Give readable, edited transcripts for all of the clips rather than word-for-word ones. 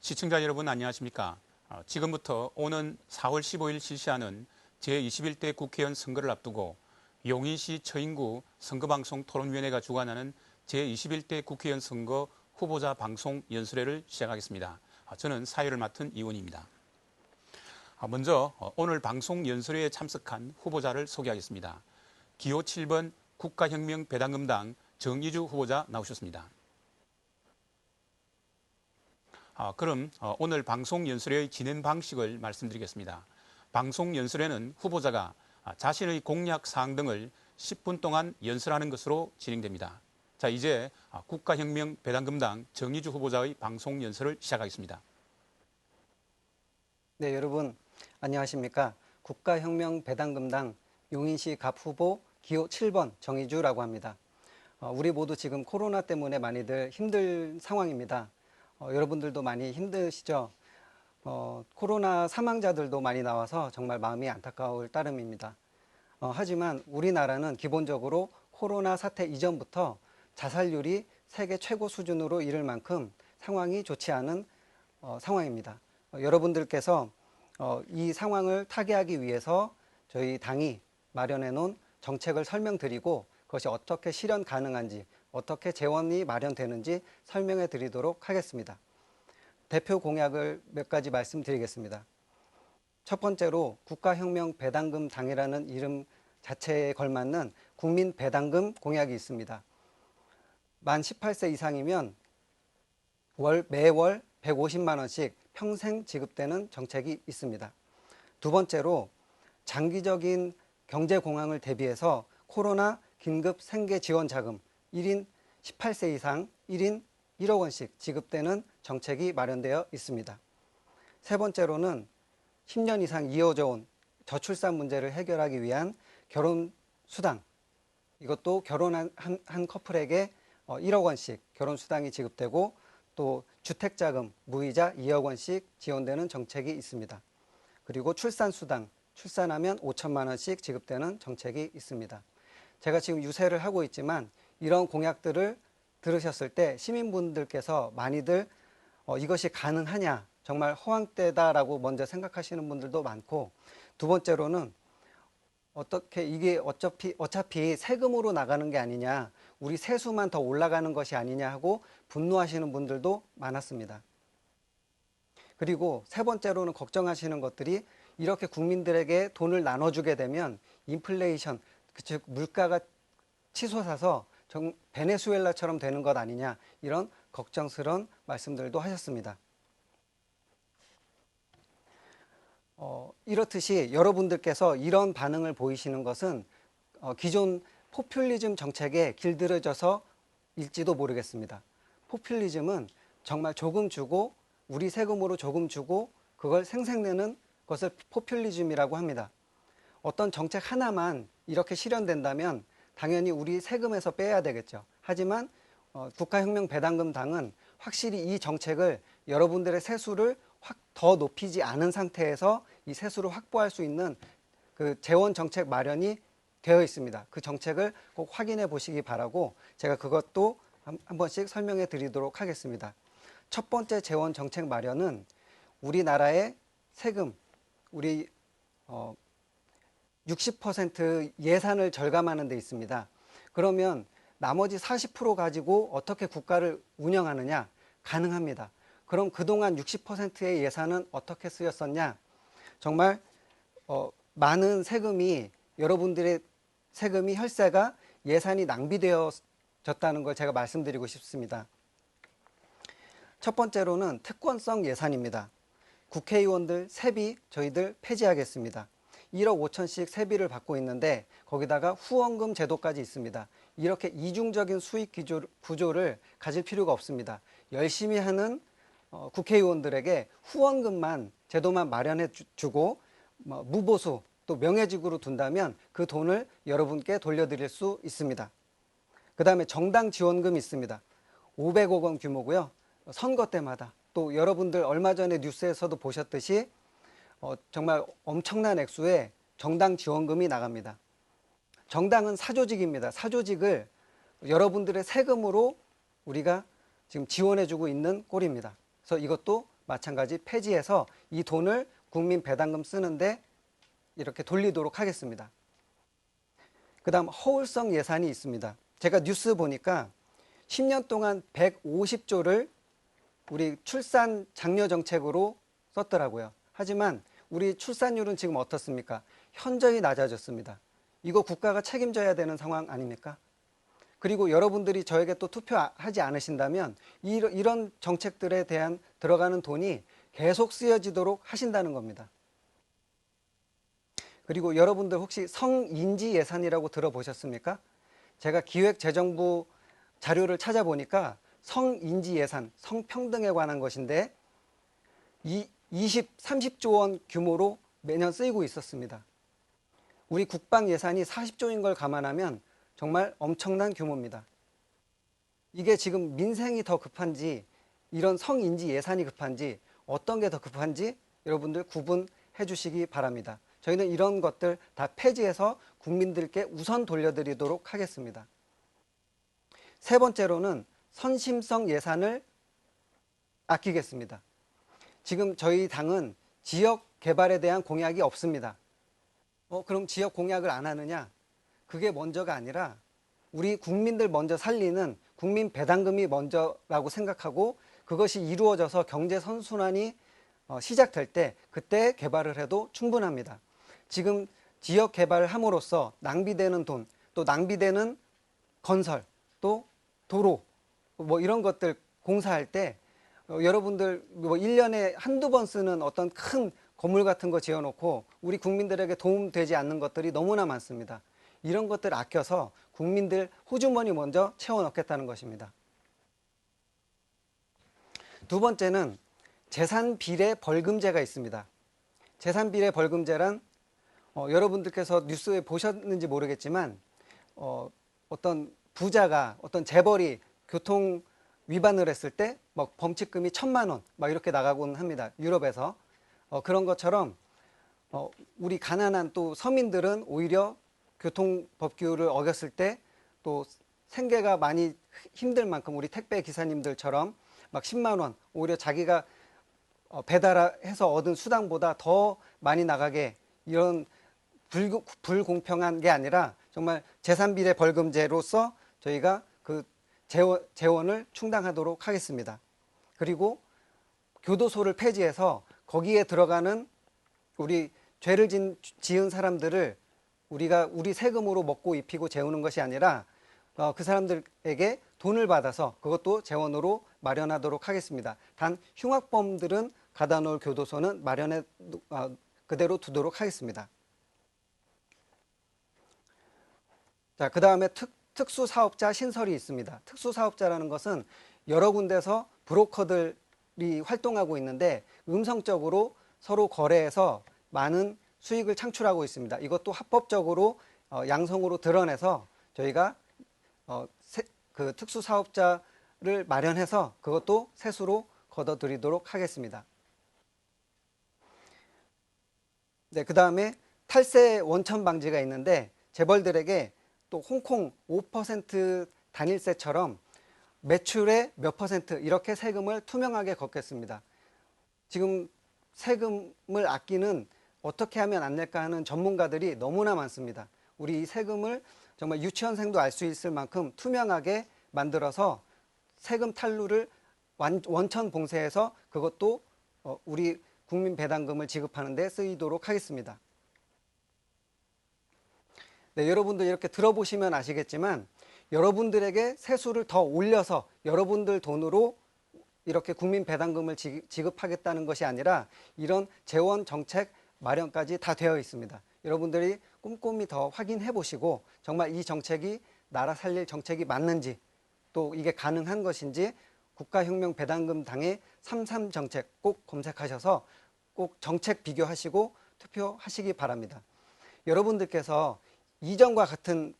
시청자 여러분 안녕하십니까? 지금부터 오는 4월 15일 실시하는 제21대 국회의원 선거를 앞두고 용인시 처인구 선거방송 토론위원회가 주관하는 제21대 국회의원 선거 후보자 방송 연설회를 시작하겠습니다. 저는 사회를 맡은 이원희입니다. 먼저 오늘 방송 연설회에 참석한 후보자를 소개하겠습니다. 기호 7번 국가혁명배당금당 정의주 후보자 나오셨습니다. 그럼 오늘 방송 연설회의 진행 방식을 말씀드리겠습니다. 방송 연설회는 후보자가 자신의 공약 사항 등을 10분 동안 연설하는 것으로 진행됩니다. 자, 이제 국가혁명배당금당 정의주 후보자의 방송 연설을 시작하겠습니다. 네, 여러분 안녕하십니까? 국가혁명배당금당 용인시 갑 후보 기호 7번 정의주라고 합니다. 우리 모두 지금 코로나 때문에 많이들 힘든 상황입니다. 여러분들도 많이 힘드시죠? 코로나 사망자들도 많이 나와서 정말 마음이 안타까울 따름입니다. 하지만 우리나라는 기본적으로 코로나 사태 이전부터 자살률이 세계 최고 수준으로 이를 만큼 상황이 좋지 않은 상황입니다. 여러분들께서 이 상황을 타개하기 위해서 저희 당이 마련해 놓은 정책을 설명드리고 그것이 어떻게 실현 가능한지, 어떻게 재원이 마련되는지 설명해 드리도록 하겠습니다. 대표 공약을 몇 가지 말씀드리겠습니다. 첫 번째로 국가혁명배당금당이라는 이름 자체에 걸맞는 국민배당금 공약이 있습니다. 만 18세 이상이면 매월 150만 원씩 평생 지급되는 정책이 있습니다. 두 번째로 장기적인 경제 공황을 대비해서 코로나 긴급 생계 지원 자금 1인 18세 이상 1인 1억 원씩 지급되는 정책이 마련되어 있습니다. 세 번째로는 10년 이상 이어져 온 저출산 문제를 해결하기 위한 결혼수당, 이것도 결혼한 한 커플에게 1억 원씩 결혼수당이 지급되고 또 주택자금 무이자 2억 원씩 지원되는 정책이 있습니다. 그리고 출산수당, 출산하면 5천만 원씩 지급되는 정책이 있습니다. 제가 지금 유세를 하고 있지만 이런 공약들을 들으셨을 때 시민분들께서 많이들 이것이 가능하냐, 정말 허황되다라고 먼저 생각하시는 분들도 많고, 두 번째로는 어떻게 이게 어차피 세금으로 나가는 게 아니냐, 우리 세수만 더 올라가는 것이 아니냐 하고 분노하시는 분들도 많았습니다. 그리고 세 번째로는 걱정하시는 것들이 이렇게 국민들에게 돈을 나눠주게 되면 인플레이션, 즉 물가가 치솟아서 베네수엘라처럼 되는 것 아니냐, 이런 걱정스러운 말씀들도 하셨습니다. 이렇듯이 여러분들께서 이런 반응을 보이시는 것은 기존 포퓰리즘 정책에 길들여져서일지도 모르겠습니다. 포퓰리즘은 정말 조금 주고 우리 세금으로 조금 주고 그걸 생색내는 것을 포퓰리즘이라고 합니다. 어떤 정책 하나만 이렇게 실현된다면 당연히 우리 세금에서 빼야 되겠죠. 하지만 국가혁명배당금당은 확실히 이 정책을 여러분들의 세수를 더 높이지 않은 상태에서 이 세수를 확보할 수 있는 그 재원 정책 마련이 되어 있습니다. 그 정책을 꼭 확인해 보시기 바라고 제가 그것도 한 번씩 설명해 드리도록 하겠습니다. 첫 번째 재원 정책 마련은 우리나라의 세금, 우리 60% 예산을 절감하는 데 있습니다. 그러면 나머지 40% 가지고 어떻게 국가를 운영하느냐? 가능합니다. 그럼 그동안 60%의 예산은 어떻게 쓰였었냐? 정말 많은 세금이, 여러분들의 세금이, 혈세가 예산이 낭비되어졌다는 걸 제가 말씀드리고 싶습니다. 첫 번째로는 특권성 예산입니다. 국회의원들 세비 저희들 폐지하겠습니다. 1억 5천씩 세비를 받고 있는데 거기다가 후원금 제도까지 있습니다. 이렇게 이중적인 수익 구조를 가질 필요가 없습니다. 열심히 하는 국회의원들에게 후원금만, 제도만 마련해 주고 무보수 또 명예직으로 둔다면 그 돈을 여러분께 돌려드릴 수 있습니다. 그 다음에 정당 지원금이 있습니다. 500억 원 규모고요. 선거 때마다 또 여러분들 얼마 전에 뉴스에서도 보셨듯이 정말 엄청난 액수의 정당 지원금이 나갑니다. 정당은 사조직입니다. 사조직을 여러분들의 세금으로 우리가 지금 지원해주고 있는 꼴입니다. 그래서 이것도 마찬가지 폐지해서 이 돈을 국민 배당금 쓰는데 이렇게 돌리도록 하겠습니다. 그 다음 허울성 예산이 있습니다. 제가 뉴스 보니까 10년 동안 150조를 우리 출산 장려 정책으로 썼더라고요. 하지만 우리 출산율은 지금 어떻습니까? 현저히 낮아졌습니다. 이거 국가가 책임져야 되는 상황 아닙니까? 그리고 여러분들이 저에게 또 투표하지 않으신다면 이런 정책들에 대한 들어가는 돈이 계속 쓰여지도록 하신다는 겁니다. 그리고 여러분들 혹시 성인지 예산이라고 들어보셨습니까? 제가 기획재정부 자료를 찾아보니까 성인지 예산, 성평등에 관한 것인데 30조 원 규모로 매년 쓰이고 있었습니다. 우리 국방 예산이 40조인 걸 감안하면 정말 엄청난 규모입니다. 이게 지금 민생이 더 급한지 이런 성인지 예산이 급한지 어떤 게 더 급한지 여러분들 구분해 주시기 바랍니다. 저희는 이런 것들 다 폐지해서 국민들께 우선 돌려드리도록 하겠습니다. 세 번째로는 선심성 예산을 아끼겠습니다. 지금 저희 당은 지역 개발에 대한 공약이 없습니다. 그럼 지역 공약을 안 하느냐? 그게 먼저가 아니라 우리 국민들 먼저 살리는 국민 배당금이 먼저라고 생각하고 그것이 이루어져서 경제 선순환이 시작될 때 그때 개발을 해도 충분합니다. 지금 지역 개발을 함으로써 낭비되는 돈, 또 낭비되는 건설, 또 도로, 뭐 이런 것들 공사할 때 여러분들 뭐 1년에 한두 번 쓰는 어떤 큰 건물 같은 거 지어놓고 우리 국민들에게 도움되지 않는 것들이 너무나 많습니다. 이런 것들 아껴서 국민들 호주머니 먼저 채워넣겠다는 것입니다. 두 번째는 재산비례 벌금제가 있습니다. 재산비례 벌금제란 여러분들께서 뉴스에 보셨는지 모르겠지만 어떤 부자가 어떤 재벌이 교통 위반을 했을 때 막 범칙금이 1,000만 원 막 이렇게 나가곤 합니다. 유럽에서 그런 것처럼 우리 가난한 또 서민들은 오히려 교통법규를 어겼을 때 또 생계가 많이 힘들 만큼 우리 택배 기사님들처럼 막 10만 원 오히려 자기가 배달해서 얻은 수당보다 더 많이 나가게 이런 불공평한 게 아니라 정말 재산비례 벌금제로서 저희가 그 재원을 충당하도록 하겠습니다. 그리고 교도소를 폐지해서 거기에 들어가는 우리 죄를 지은 사람들을 우리가 우리 세금으로 먹고 입히고 재우는 것이 아니라 그 사람들에게 돈을 받아서 그것도 재원으로 마련하도록 하겠습니다. 단 흉악범들은 가다 놓을 교도소는 마련해 그대로 두도록 하겠습니다. 자, 그 다음에 특수사업자 신설이 있습니다. 특수사업자라는 것은 여러 군데서 브로커들이 활동하고 있는데 음성적으로 서로 거래해서 많은 수익을 창출하고 있습니다. 이것도 합법적으로 양성으로 드러내서 저희가 그 특수사업자를 마련해서 그것도 세수로 걷어들이도록 하겠습니다. 네, 그 다음에 탈세 원천 방지가 있는데 재벌들에게 또 홍콩 5% 단일세처럼 매출의 몇 퍼센트 이렇게 세금을 투명하게 걷겠습니다. 지금 세금을 아끼는 어떻게 하면 안 될까 하는 전문가들이 너무나 많습니다. 우리 이 세금을 정말 유치원생도 알 수 있을 만큼 투명하게 만들어서 세금 탈루를 원천 봉쇄해서 그것도 우리 국민 배당금을 지급하는 데 쓰이도록 하겠습니다. 네, 여러분들 이렇게 들어보시면 아시겠지만 여러분들에게 세수를 더 올려서 여러분들 돈으로 이렇게 국민 배당금을 지급하겠다는 것이 아니라 이런 재원 정책 마련까지 다 되어 있습니다. 여러분들이 꼼꼼히 더 확인해 보시고 정말 이 정책이 나라 살릴 정책이 맞는지 또 이게 가능한 것인지 국가혁명 배당금당의 33 정책 꼭 검색하셔서 꼭 정책 비교하시고 투표하시기 바랍니다. 여러분들께서 이전과 같은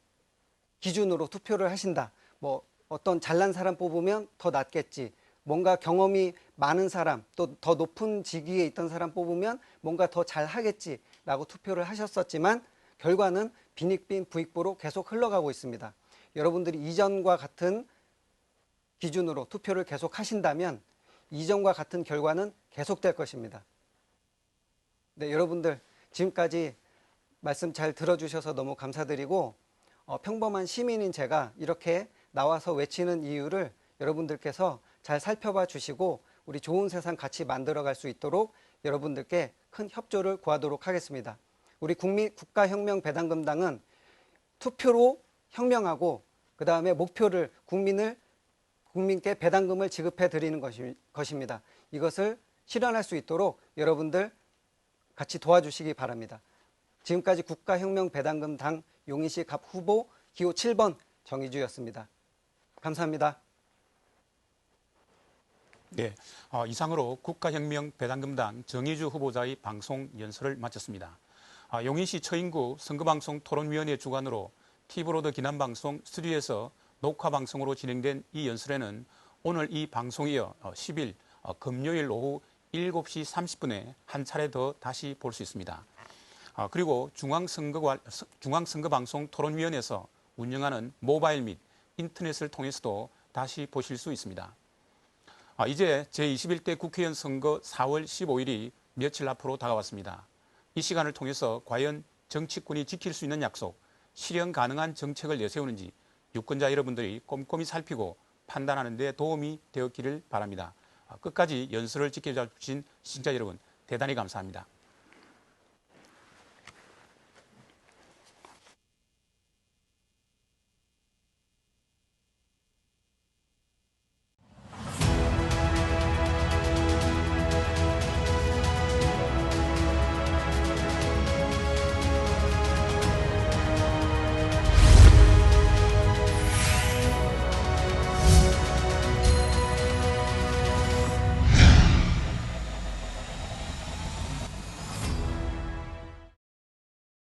기준으로 투표를 하신다. 뭐 어떤 잘난 사람 뽑으면 더 낫겠지. 뭔가 경험이 많은 사람, 또 더 높은 직위에 있던 사람 뽑으면 뭔가 더 잘하겠지라고 투표를 하셨었지만 결과는 빈익빈 부익부로 계속 흘러가고 있습니다. 여러분들이 이전과 같은 기준으로 투표를 계속 하신다면 이전과 같은 결과는 계속될 것입니다. 네, 여러분들 지금까지 말씀 잘 들어주셔서 너무 감사드리고 평범한 시민인 제가 이렇게 나와서 외치는 이유를 여러분들께서 잘 살펴봐 주시고 우리 좋은 세상 같이 만들어갈 수 있도록 여러분들께 큰 협조를 구하도록 하겠습니다. 우리 국가혁명배당금당은 투표로 혁명하고 그 다음에 목표를 국민께 배당금을 지급해 드리는 것입니다. 이것을 실현할 수 있도록 여러분들 같이 도와주시기 바랍니다. 지금까지 국가혁명배당금당 용인시 갑 후보 기호 7번 정의주였습니다. 감사합니다. 네, 이상으로 국가혁명배당금당 정의주 후보자의 방송 연설을 마쳤습니다. 용인시 처인구 선거방송 토론위원회 주관으로 TV로드 기남방송 스튜디오에서 녹화방송으로 진행된 이 연설에는 오늘 이 방송에 이어 10일 금요일 오후 7시 30분에 한 차례 더 다시 볼 수 있습니다. 그리고 중앙선거방송 토론위원회에서 운영하는 모바일 및 인터넷을 통해서도 다시 보실 수 있습니다. 이제 제21대 국회의원 선거 4월 15일이 며칠 앞으로 다가왔습니다. 이 시간을 통해서 과연 정치권이 지킬 수 있는 약속, 실현 가능한 정책을 내세우는지 유권자 여러분들이 꼼꼼히 살피고 판단하는 데 도움이 되었기를 바랍니다. 끝까지 연설을 지켜주신 시청자 여러분 대단히 감사합니다.